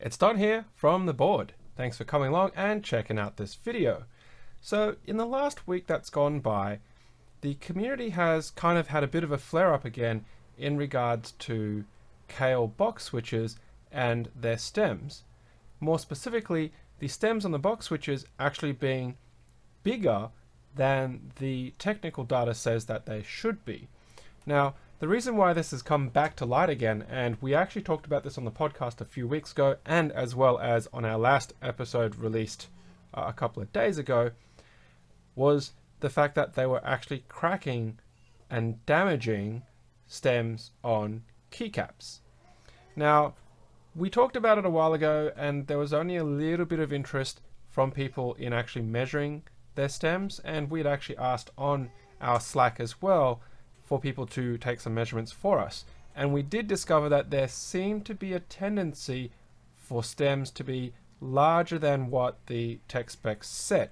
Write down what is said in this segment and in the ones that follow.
It's Don here from the board. Thanks for coming along and checking out this video. So in the last week that's gone by, the community has kind of had a bit of a flare up again in regards to Kailh Box Switches and their stems. More specifically, the stems on the box switches actually being bigger than the technical data says that they should be. Now, the reason why this has come back to light again, and we actually talked about this on the podcast a few weeks ago, and as well as on our last episode released a couple of days ago, was the fact that they were actually cracking and damaging stems on keycaps. Now, we talked about it a while ago, and there was only a little bit of interest from people in actually measuring their stems, and we had actually asked on our Slack as well for people to take some measurements for us. And we did discover that there seemed to be a tendency for stems to be larger than what the tech specs said.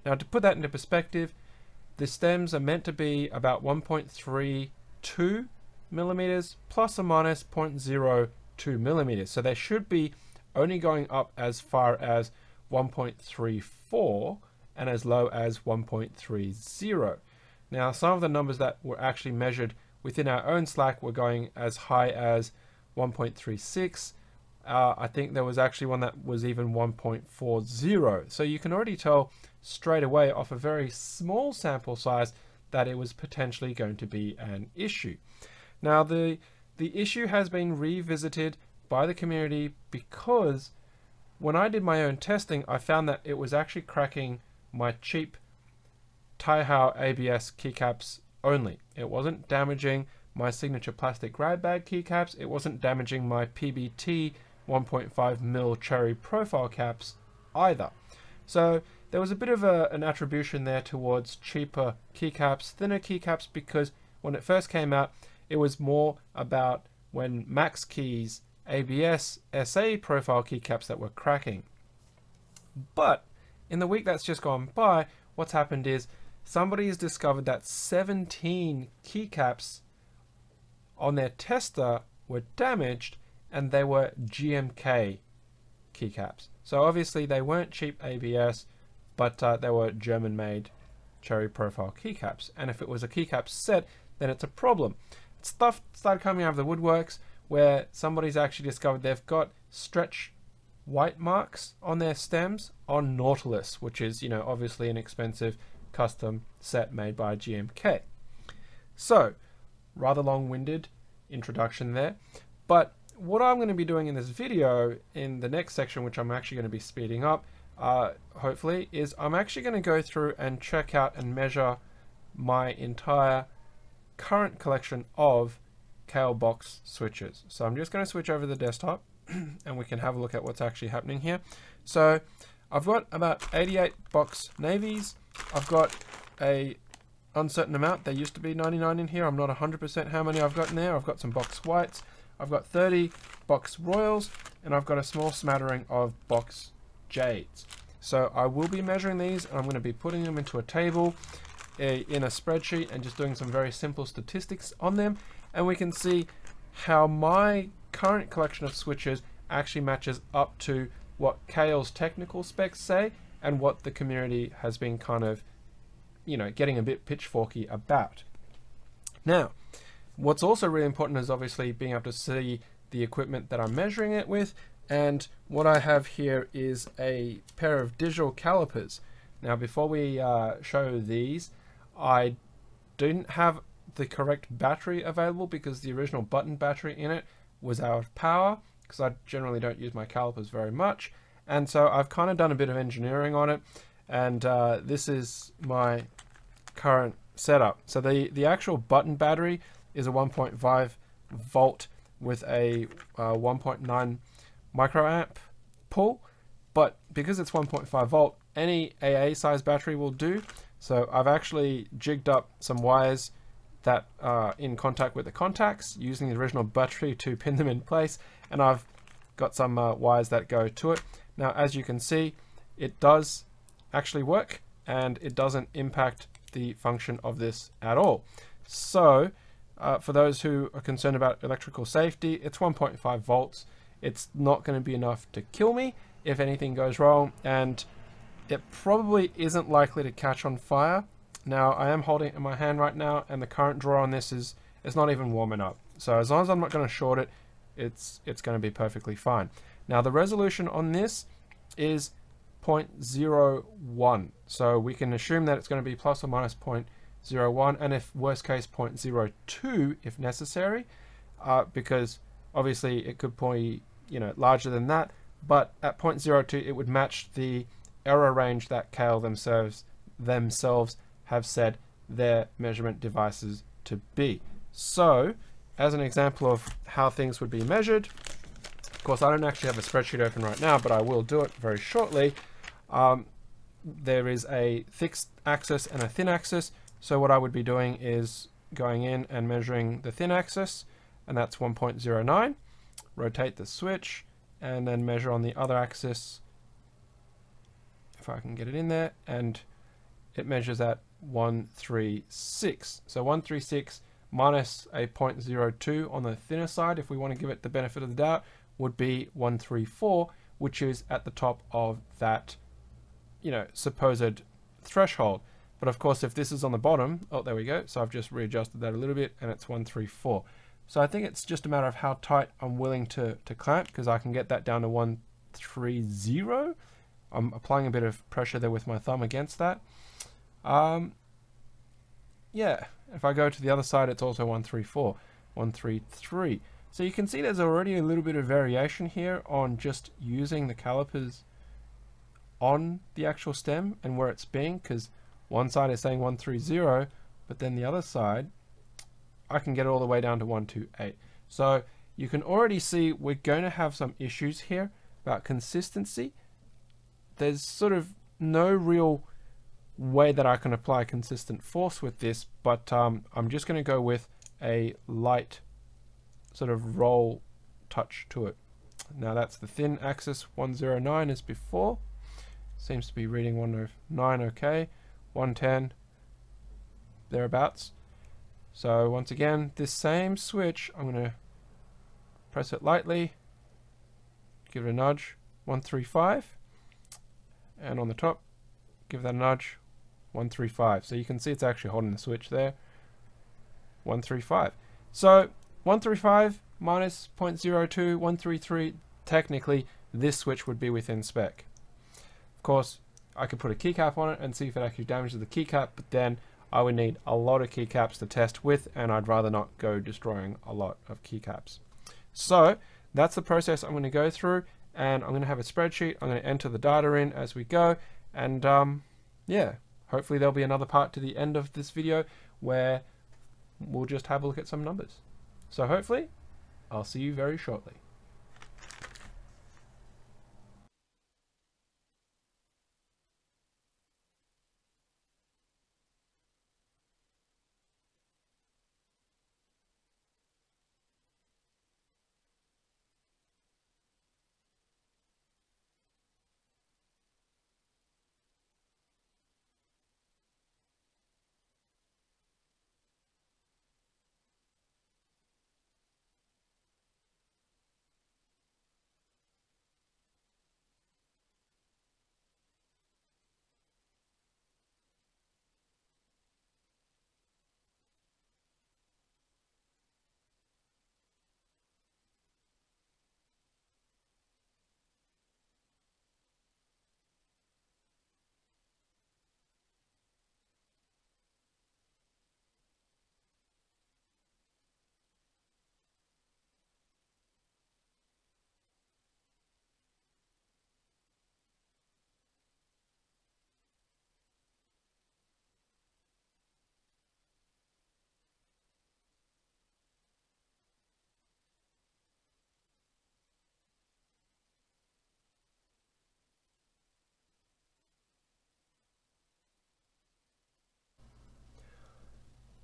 Now, to put that into perspective, the stems are meant to be about 1.32 millimeters plus or minus 0.02 millimeters. So they should be only going up as far as 1.34 and as low as 1.30. Now, some of the numbers that were actually measured within our own Slack were going as high as 1.36. I think there was actually one that was even 1.40. So you can already tell straight away off a very small sample size that it was potentially going to be an issue. Now, the issue has been revisited by the community because when I did my own testing, I found that it was actually cracking my cheap Kailh ABS keycaps only. It wasn't damaging my Signature Plastic grab bag keycaps. It wasn't damaging my PBT 1.5mm cherry profile caps either. So there was a bit of an attribution there towards cheaper keycaps, thinner keycaps, because when it first came out, it was more about when Max Keys ABS SA profile keycaps that were cracking. But in the week that's just gone by, what's happened is somebody has discovered that 17 keycaps on their tester were damaged, and they were GMK keycaps. So obviously they weren't cheap ABS, but they were German-made cherry profile keycaps. And if it was a keycap set, then it's a problem. Stuff started coming out of the woodworks where somebody's actually discovered they've got stretch white marks on their stems on Nautilus, which is, you know, obviously an expensive custom set made by GMK. So, rather long-winded introduction there, but what I'm going to be doing in this video in the next section, which I'm actually going to be speeding up, hopefully, is I'm actually going to go through and check out and measure my entire current collection of Kailh Box switches. So I'm just going to switch over the desktop and we can have a look at what's actually happening here. So I've got about 88 Box Navies. I've got a uncertain amount. There used to be 99 in here. I'm not 100% how many I've got in there. I've got some Box Whites. I've got 30 Box Royals, and I've got a small smattering of Box Jades. So I will be measuring these, and I'm going to be putting them into a table in a spreadsheet and just doing some very simple statistics on them, and we can see how my current collection of switches actually matches up to what Kailh's technical specs say and what the community has been kind of, you know, getting a bit pitchforky about. Now, what's also really important is obviously being able to see the equipment that I'm measuring it with, and what I have here is a pair of digital calipers. Now, before we show these, I didn't have the correct battery available because the original button battery in it was out of power, because I generally don't use my calipers very much. And so I've kind of done a bit of engineering on it, and this is my current setup. So the actual button battery is a 1.5 volt with a 1.9 microamp pull, but because it's 1.5 volt, any AA size battery will do. So I've actually jigged up some wires that are in contact with the contacts using the original battery to pin them in place, and I've got some wires that go to it. Now, as you can see, it does actually work, and it doesn't impact the function of this at all. So for those who are concerned about electrical safety, it's 1.5 volts. it's not going to be enough to kill me if anything goes wrong, and it probably isn't likely to catch on fire. Now I am holding it in my hand right now, and the current draw on this is not even warming up. So as long as I'm not going to short it, it's going to be perfectly fine. Now the resolution on this is 0.01, so we can assume that it's going to be plus or minus 0.01, and if worst case 0.02 if necessary, because obviously it could be, you know, larger than that, but at 0.02 it would match the error range that Kailh themselves have said their measurement devices to be. So as an example of how things would be measured, of course I don't actually have a spreadsheet open right now, but I will do it very shortly. There is a thick axis and a thin axis. So what I would be doing is going in and measuring the thin axis, and that's 1.09. Rotate the switch and then measure on the other axis, if I can get it in there, and it measures at 136. So 136 minus a 0.02 on the thinner side, if we want to give it the benefit of the doubt, would be 134, which is at the top of that, you know, supposed threshold. But of course, if this is on the bottom, oh, there we go. So I've just readjusted that a little bit, and it's 134. So I think it's just a matter of how tight I'm willing to clamp, because I can get that down to 130. I'm applying a bit of pressure there with my thumb against that. Yeah, if I go to the other side, it's also 134, 133. So you can see there's already a little bit of variation here on just using the calipers on the actual stem and where it's being, because one side is saying 130, but then the other side, I can get it all the way down to 128. So you can already see we're going to have some issues here about consistency. There's sort of no real way that I can apply consistent force with this, but I'm just going to go with a light sort of roll touch to it. Now that's the thin axis, 109 as before. Seems to be reading 109, okay. 110, thereabouts. So once again, this same switch, I'm going to press it lightly, give it a nudge, 135, and on the top, give that a nudge, 135. So you can see it's actually holding the switch there, 135. So 135 minus 0.02, 133, technically this switch would be within spec. Of course, I could put a keycap on it and see if it actually damages the keycap, but then I would need a lot of keycaps to test with, and I'd rather not go destroying a lot of keycaps. So that's the process I'm going to go through, and I'm going to have a spreadsheet. I'm going to enter the data in as we go, and yeah, hopefully there'll be another part to the end of this video where we'll just have a look at some numbers. So hopefully I'll see you very shortly.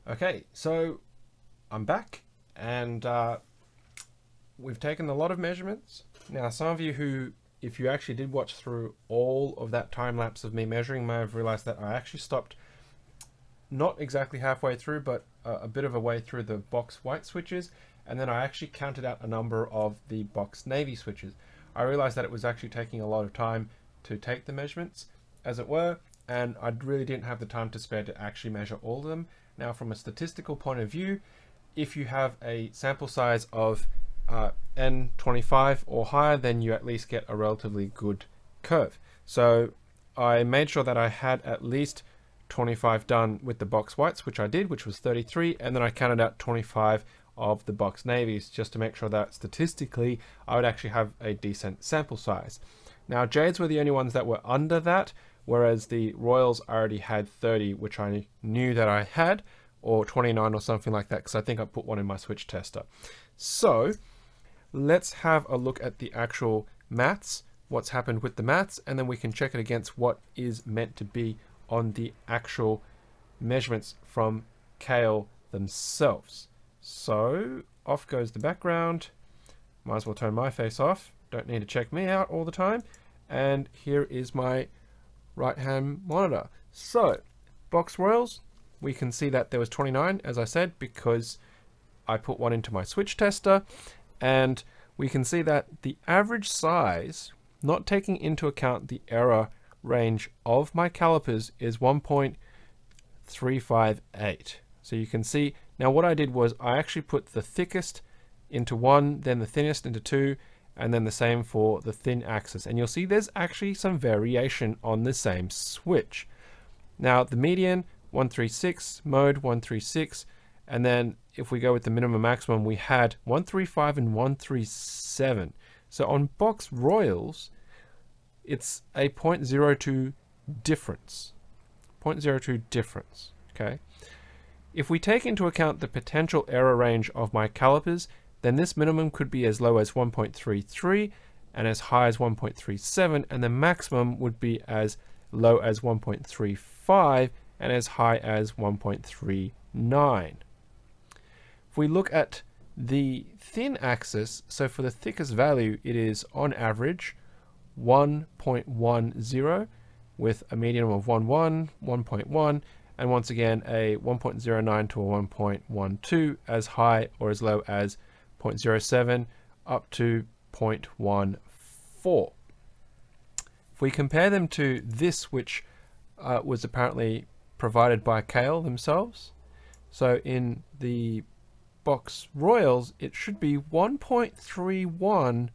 Okay, so I'm back, and we've taken a lot of measurements. Now, some of you who, if you actually did watch through all of that time lapse of me measuring, may have realized that I actually stopped not exactly halfway through, but a bit of a way through the box white switches, and then I actually counted out a number of the Box Navy switches. I realized that it was actually taking a lot of time to take the measurements, as it were, and I really didn't have the time to spare to actually measure all of them. Now, from a statistical point of view, if you have a sample size of N25 or higher, then you at least get a relatively good curve. So I made sure that I had at least 25 done with the box whites, which I did, which was 33, and then I counted out 25 of the box navies just to make sure that statistically I would actually have a decent sample size. Now, Jades were the only ones that were under that, whereas the Royals already had 30, which I knew that I had, or 29 or something like that, because I think I put one in my switch tester. So let's have a look at the actual maths, what's happened with the maths, and then we can check it against what is meant to be on the actual measurements from Kailh themselves. So off goes the background. Might as well turn my face off. Don't need to check me out all the time. And here is my right hand monitor. So box Royals, we can see that there was 29, as I said, because I put one into my switch tester, and we can see that the average size, not taking into account the error range of my calipers, is 1.358. So you can see, now what I did was I actually put the thickest into 1, then the thinnest into 2, and then the same for the thin axis. And you'll see there's actually some variation on the same switch. Now the median, 136, mode 136, and then if we go with the minimum maximum, we had 135 and 137. So on box Royals, it's a 0.02 difference. 0.02 difference, okay? If we take into account the potential error range of my calipers, then this minimum could be as low as 1.33 and as high as 1.37, and the maximum would be as low as 1.35 and as high as 1.39. If we look at the thin axis, so for the thickest value, it is on average 1.10 with a median of 1.1, 1.1, and once again a 1.09 to a 1.12, as high or as low as 0.07 up to 0.14. If we compare them to this, which was apparently provided by Kailh themselves, so in the box Royals, it should be 1.31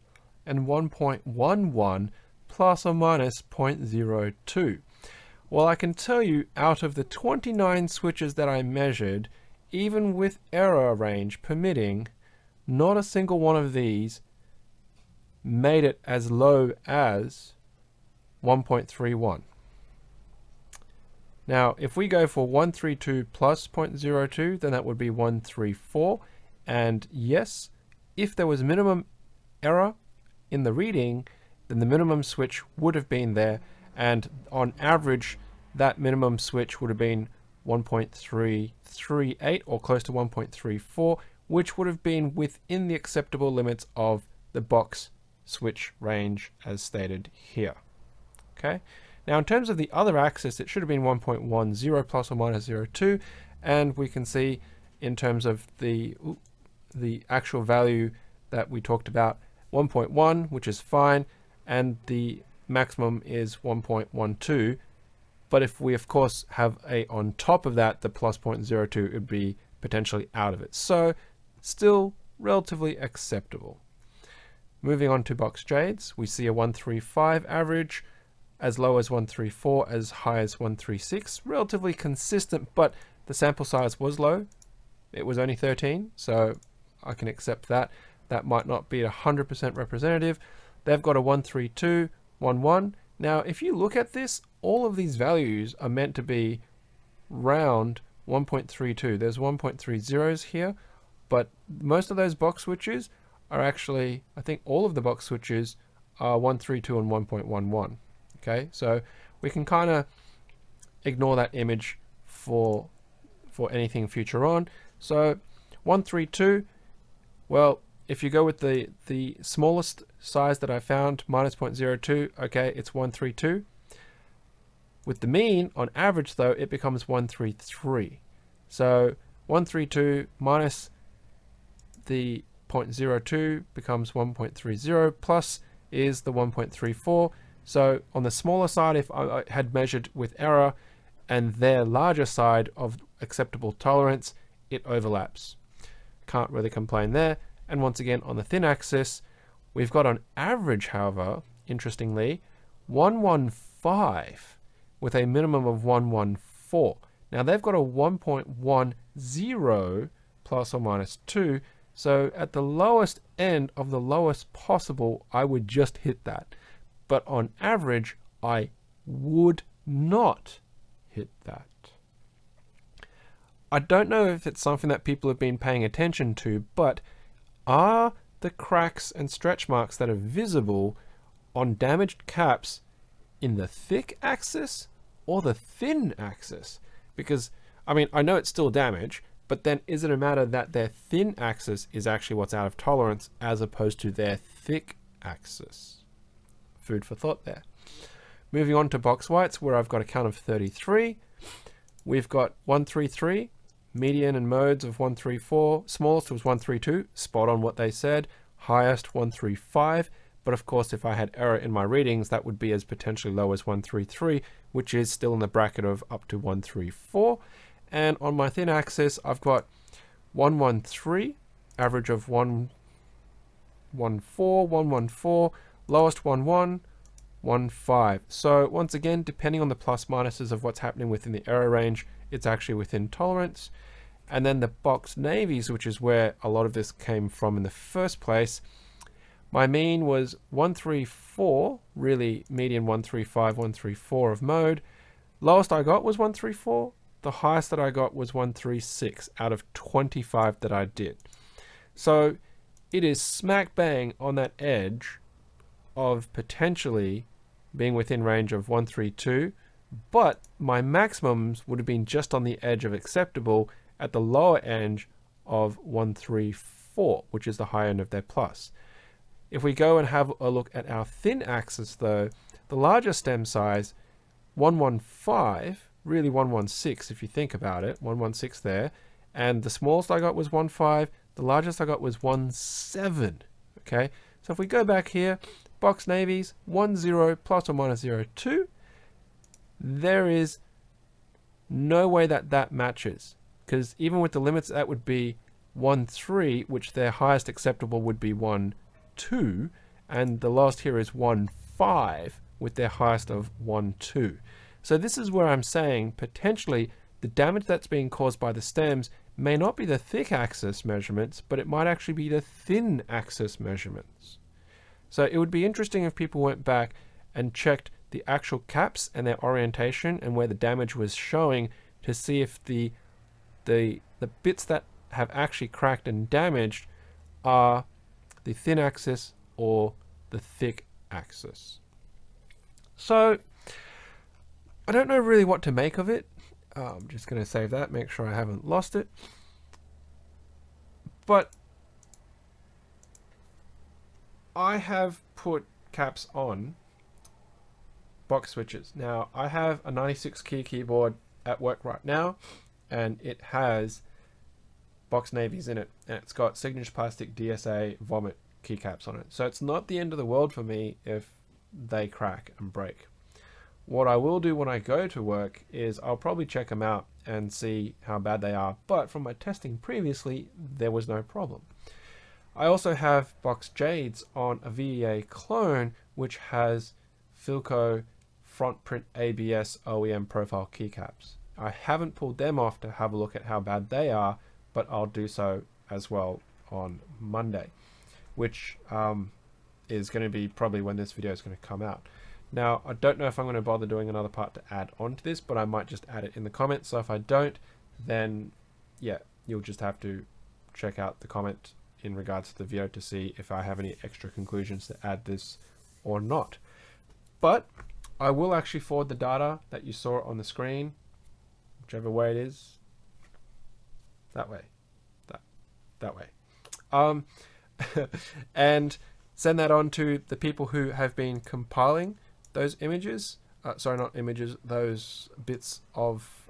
and 1.11 plus or minus 0.02. Well, I can tell you, out of the 29 switches that I measured, even with error range permitting, not a single one of these made it as low as 1.31. Now, if we go for 132 plus 0.02, then that would be 134. And yes, if there was minimum error in the reading, then the minimum switch would have been there. And on average, that minimum switch would have been 1.338 or close to 1.34, which would have been within the acceptable limits of the box switch range as stated here. Okay. Now, in terms of the other axis, it should have been 1.10 plus or minus 0.2, and we can see in terms of the actual value that we talked about, 1.1, which is fine, and the maximum is 1.12. But if we, of course, have on top of that, the plus 0.02, it would be potentially out of it. So still relatively acceptable. Moving on to box Jades, we see a 135 average, as low as 134, as high as 136. Relatively consistent, but the sample size was low. It was only 13, so I can accept that. That might not be 100% representative. They've got a 132, 11. Now, if you look at this, all of these values are meant to be round 1.32. There's 1.30s here, but most of those box switches are actually, I think all of the box switches are 132 and 1.11. Okay, so we can kind of ignore that image for anything future on. So 132, well, if you go with the smallest size that I found, minus 0.02, okay, it's 132. With the mean, on average though, it becomes 133. So 132 minus the 0.02 becomes 1.30, plus is the 1.34. So on the smaller side, if I had measured with error and their larger side of acceptable tolerance, it overlaps. Can't really complain there. And once again, on the thin axis, we've got on average, however, interestingly, 115 with a minimum of 114. Now they've got a 1.10 plus or minus 2. So at the lowest end of the lowest possible, I would just hit that. But on average, I would not hit that. I don't know if it's something that people have been paying attention to, but are the cracks and stretch marks that are visible on damaged caps in the thick axis or the thin axis? Because, I mean, I know it's still damage, but then is it a matter that their thin axis is actually what's out of tolerance as opposed to their thick axis? Food for thought there. Moving on to box whites, where I've got a count of 33. We've got 133, median and modes of 134, smallest was 132, spot on what they said, highest 135, but of course if I had error in my readings, that would be as potentially low as 133, which is still in the bracket of up to 134. And on my thin axis, I've got 113, average of 114, 114, lowest 11, 15. So once again, depending on the plus minuses of what's happening within the error range, it's actually within tolerance. And then the box navies, which is where a lot of this came from in the first place, my mean was 134, really median 135, 134 of mode. Lowest I got was 134. The highest that I got was 136 out of 25 that I did. So it is smack bang on that edge of potentially being within range of 132, but my maximums would have been just on the edge of acceptable at the lower end of 134, which is the high end of their plus. If we go and have a look at our thin axis though, the larger stem size, 115, really 116 if you think about it, 116 there, and the smallest I got was 15, the largest I got was 17, okay? So if we go back here, box navies, 10 plus or minus 02, there is no way that that matches, because even with the limits, that would be 13, which their highest acceptable would be 12, and the lowest here is 15 with their highest of 12. So this is where I'm saying potentially the damage that's being caused by the stems may not be the thick axis measurements, but it might actually be the thin axis measurements. So it would be interesting if people went back and checked the actual caps and their orientation and where the damage was showing to see if the bits that have actually cracked and damaged are the thin axis or the thick axis. So I don't know really what to make of it. I'm just going to save that, make sure I haven't lost it. But I have put caps on box switches. Now I have a 96 key keyboard at work right now, and it has box navies in it, and it's got Signature Plastic DSA vomit keycaps on it. So it's not the end of the world for me if they crack and break. What I will do when I go to work is I'll probably check them out and see how bad they are, but from my testing previously, there was no problem. I also have Box Jades on a VEA clone, which has Filco front print ABS OEM profile keycaps. I haven't pulled them off to have a look at how bad they are, but I'll do so as well on Monday, which is going to be probably when this video is going to come out. Now, I don't know if I'm going to bother doing another part to add on to this, but I might just add it in the comments. So if I don't, then yeah, you'll just have to check out the comment in regards to the video to see if I have any extra conclusions to add this or not. But I will actually forward the data that you saw on the screen, whichever way it is, that way, that way, and send that on to the people who have been compiling those images, sorry, not images, those bits of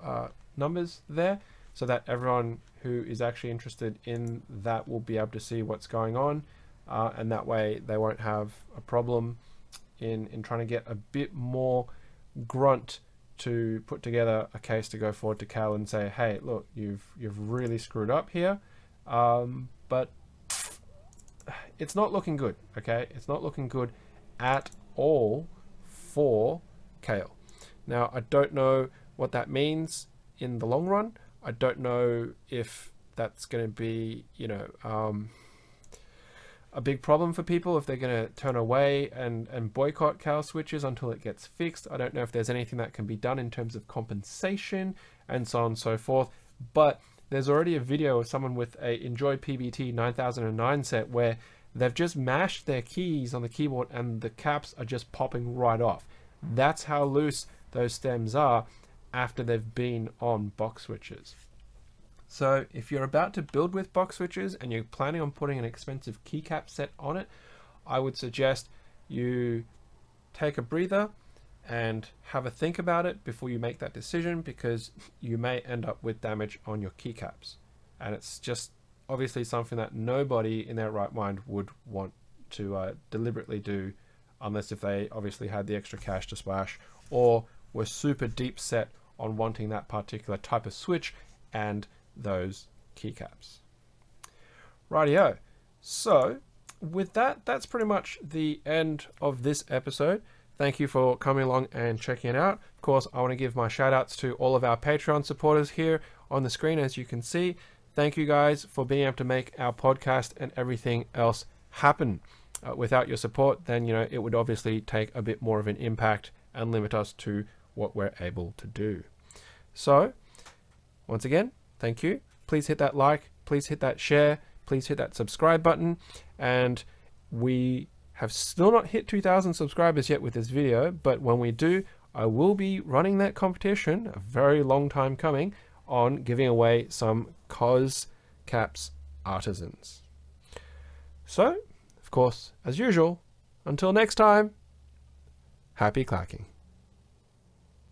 numbers there, so that everyone who is actually interested in that will be able to see what's going on, and that way they won't have a problem in trying to get a bit more grunt to put together a case to go forward to Kailh and say, hey, look, you've really screwed up here, but it's not looking good. Okay, it's not looking good at all for Kailh. Now, I don't know what that means in the long run. I don't know if that's going to be, you know, a big problem for people, if they're going to turn away and boycott Kailh switches until it gets fixed. I don't know if there's anything that can be done in terms of compensation and so on and so forth. But there's already a video of someone with a Enjoy PBT 9009 set where they've just mashed their keys on the keyboard and the caps are just popping right off. That's how loose those stems are after they've been on box switches. So if you're about to build with box switches and you're planning on putting an expensive keycap set on it, I would suggest you take a breather and have a think about it before you make that decision, because you may end up with damage on your keycaps. And it's just obviously something that nobody in their right mind would want to deliberately do, unless if they obviously had the extra cash to splash or were super deep set on wanting that particular type of switch and those keycaps. Rightio. So with that, that's pretty much the end of this episode. Thank you for coming along and checking it out. Of course, I want to give my shout outs to all of our Patreon supporters here on the screen, as you can see. Thank you guys for being able to make our podcast and everything else happen. Without your support, then, you know, it would obviously take a bit more of an impact and limit us to what we're able to do. So once again, thank you. Please hit that like, please hit that share, please hit that subscribe button. And we have still not hit 2,000 subscribers yet with this video, but when we do, I will be running that competition, a very long time coming, on giving away some Kailh caps artisans. So, of course, as usual, until next time, happy clacking.